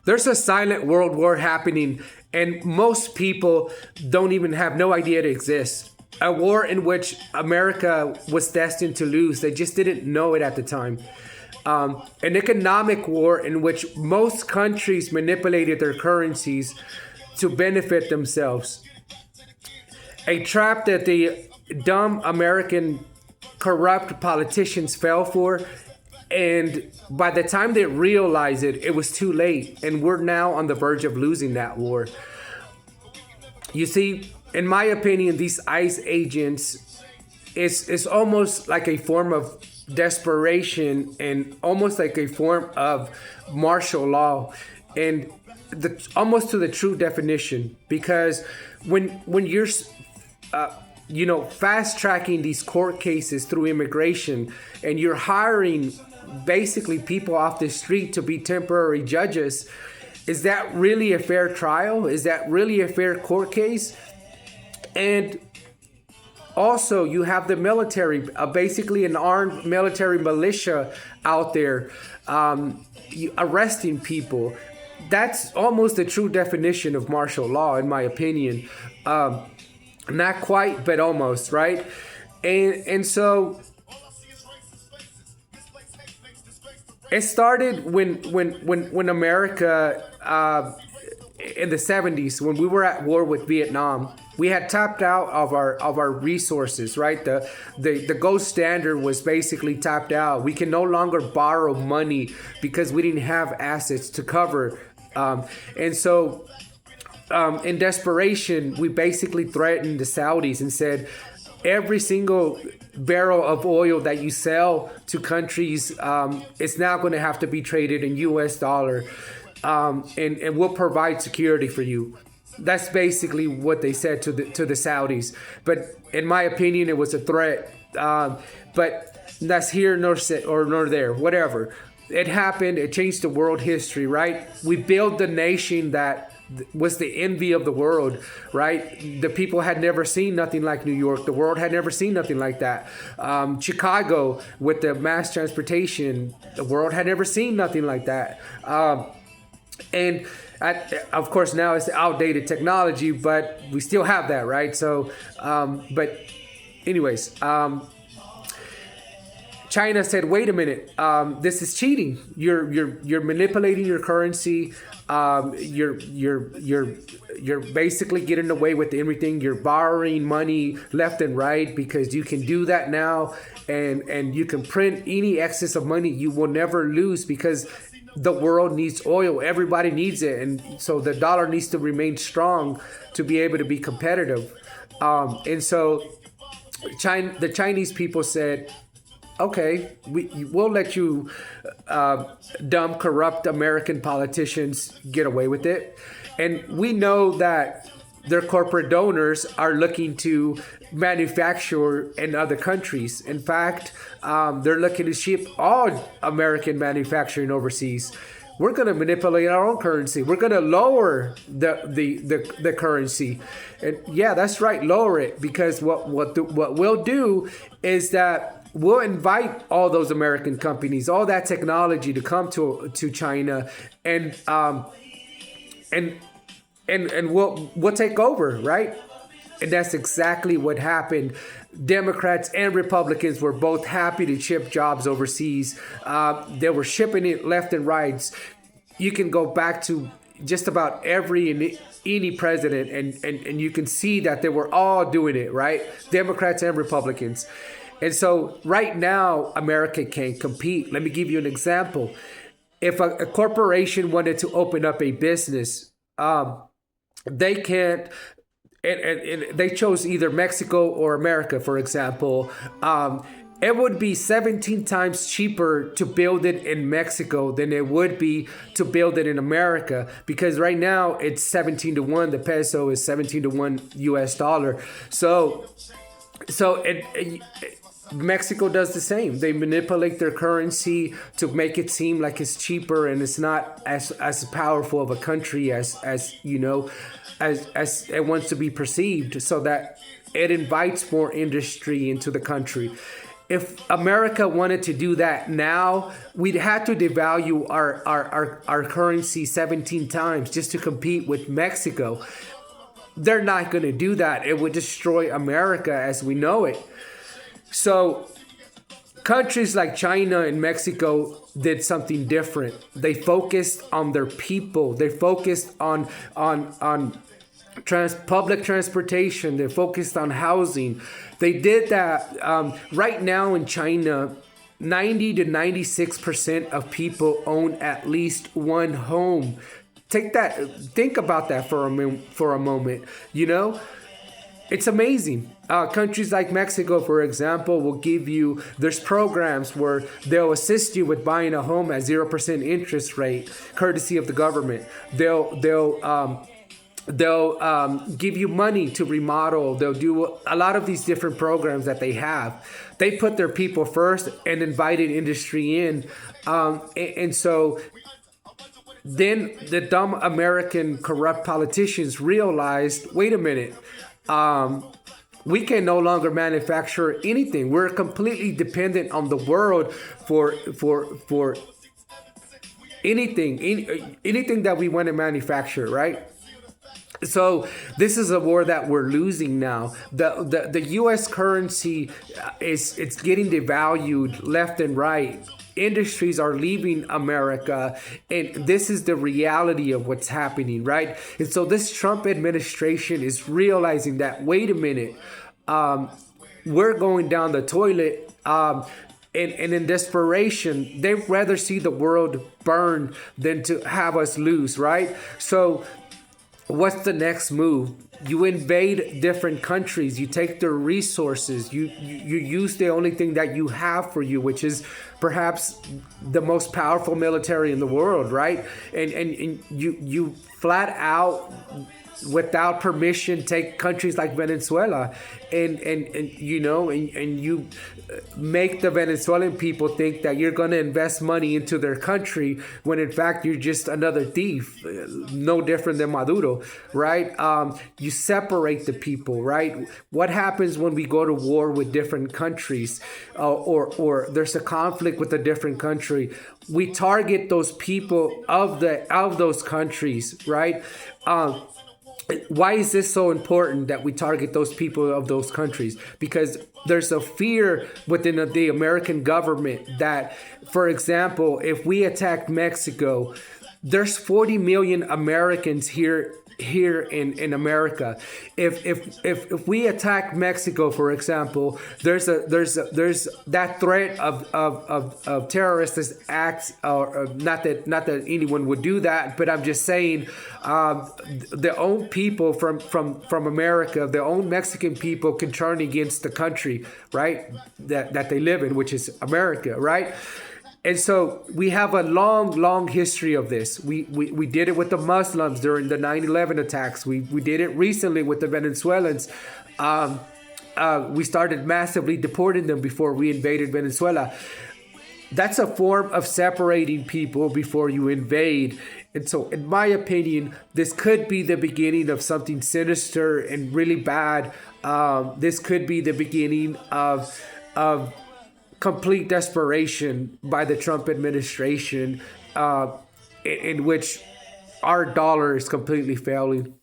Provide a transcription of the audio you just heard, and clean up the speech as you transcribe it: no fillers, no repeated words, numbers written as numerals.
There's a silent world war happening, and most people don't even have no idea it exists. A war in which America was destined to lose. They just didn't know it at the time. An economic war in which most countries manipulated their currencies to benefit themselves. A trap that the dumb American corrupt politicians fell for. And by the time they realized it, it was too late. And we're now on the verge of losing that war. You see, in my opinion, these ICE agents is almost like a form of desperation and almost like a form of martial law. And almost to the true definition, because when you're fast tracking these court cases through immigration, and you're hiring basically people off the street to be temporary judges, is that really a fair trial? Is that really a fair court case? And also, you have the military, basically an armed military militia out there arresting people. That's almost the true definition of martial law, in my opinion. Not quite, but almost, right? And so it started when America in the 70s, when we were at war with Vietnam. We had tapped out of our resources, right? The gold standard was basically tapped out. We can no longer borrow money because we didn't have assets to cover. And so in desperation, we basically threatened the Saudis and said, every single barrel of oil that you sell to countries, it's now going to have to be traded in US dollar. And we'll provide security for you. That's basically what they said to the Saudis. But in my opinion, it was a threat. But that's here nor there, whatever. It happened. It changed the world history, right? We built the nation that was the envy of the world, right? The people had never seen nothing like New York. The world had never seen nothing like that. Chicago with the mass transportation, the world had never seen nothing like that. And of course, now it's outdated technology, but we still have that, right? So, but anyways, China said, "Wait a minute, this is cheating. You're manipulating your currency. You're basically getting away with everything. You're borrowing money left and right because you can do that now, and you can print any excess of money. You will never lose because the world needs oil. Everybody needs it, and so the dollar needs to remain strong to be able to be competitive. And so, the Chinese people said, okay, we'll let you dumb, corrupt American politicians get away with it. And we know that their corporate donors are looking to manufacture in other countries. In fact, they're looking to ship all American manufacturing overseas. We're going to manipulate our own currency. We're going to lower the currency. And yeah, that's right, lower it, because what we'll do is that we'll invite all those American companies, all that technology to come to China, and we'll take over, right? And that's exactly what happened. Democrats and Republicans were both happy to ship jobs overseas. They were shipping it left and right. You can go back to just about any president, and you can see that they were all doing it, right? Democrats and Republicans. And so right now, America can't compete. Let me give you an example. If a corporation wanted to open up a business, they can't, and they chose either Mexico or America, for example. It would be 17 times cheaper to build it in Mexico than it would be to build it in America, because right now it's 17 to 1. The peso is 17 to 1 US dollar. So Mexico does the same. They manipulate their currency to make it seem like it's cheaper and it's not as powerful of a country as it wants to be perceived, so that it invites more industry into the country. if America wanted to do that now, we'd have to devalue our currency 17 times just to compete with Mexico. They're not going to do that. It would destroy America as we know it. So countries like China and Mexico did something different. They focused on their people. They focused on public transportation. They focused on housing. They did that. Right now in China, 90 to 96% of people own at least one home. Think about that for a moment. You know, it's amazing. Countries like Mexico, for example, will give you, there's programs where they'll assist you with buying a home at 0% interest rate, courtesy of the government. They'll give you money to remodel. They'll do a lot of these different programs that they have. They put their people first and invited industry in. And so then the dumb American corrupt politicians realized, wait a minute, we can no longer manufacture anything. We're completely dependent on the world for anything that we want to manufacture, right? So this is a war that we're losing now. The U.S. currency it's getting devalued left and right. Industries are leaving America, and this is the reality of what's happening, right? And so this Trump administration is realizing that, wait a minute, we're going down the toilet. And in desperation, they'd rather see the world burn than to have us lose, right? So what's the next move? You invade different countries. You take their resources. You use the only thing that you have for you, which is perhaps the most powerful military in the world, right? And you flat out, without permission, take countries like Venezuela, and you make the Venezuelan people think that you're going to invest money into their country when in fact you're just another thief, no different than Maduro, right? You separate the people, right? What happens when we go to war with different countries, or there's a conflict with a different country? We target those people of those countries, right? Why is this so important that we target those people of those countries? Because there's a fear within the American government that, for example, if we attack Mexico, there's 40 million Americans here in America. If we attack Mexico, for example, there's that threat of terrorist acts, or not that anyone would do that, but I'm just saying, their own people from America, their own Mexican people can turn against the country, right, that they live in, which is America, right? And so we have a long history of this. We did it with the Muslims during the 9/11 attacks. We did it recently with the Venezuelans. We started massively deporting them before we invaded Venezuela. That's a form of separating people before you invade. And so, in my opinion, this could be the beginning of something sinister and really bad. This could be the beginning of complete desperation by the Trump administration, in which our dollar is completely failing.